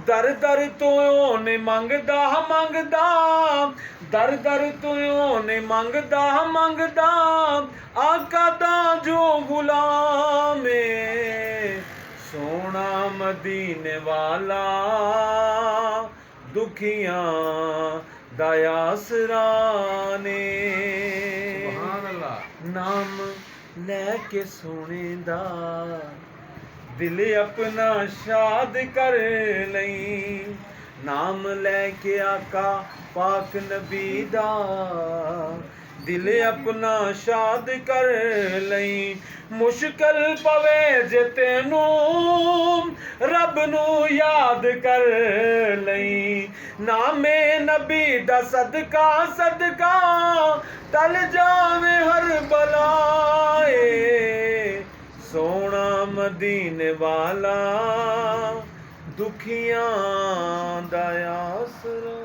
दर दर तो ओने मंगदा मंगदा, दर दर तो ओने मंगदा मंगदा, आका दा जो गुलाम है, सोना मदीने वाला दुखियां दा आसरा ने। सुभान अल्लाह। नाम लैके सोने दा दिल अपना शाद कर लई, नाम लैके आका पाक नबी दा दिल अपना शाद कर लई। मुश्किल पवे जे तेनू रब नू याद कर लई, नामे नबी दा सदका सदका टल जावे हर बलाए, सोना मदीने वाला दुखियां दा आसरा।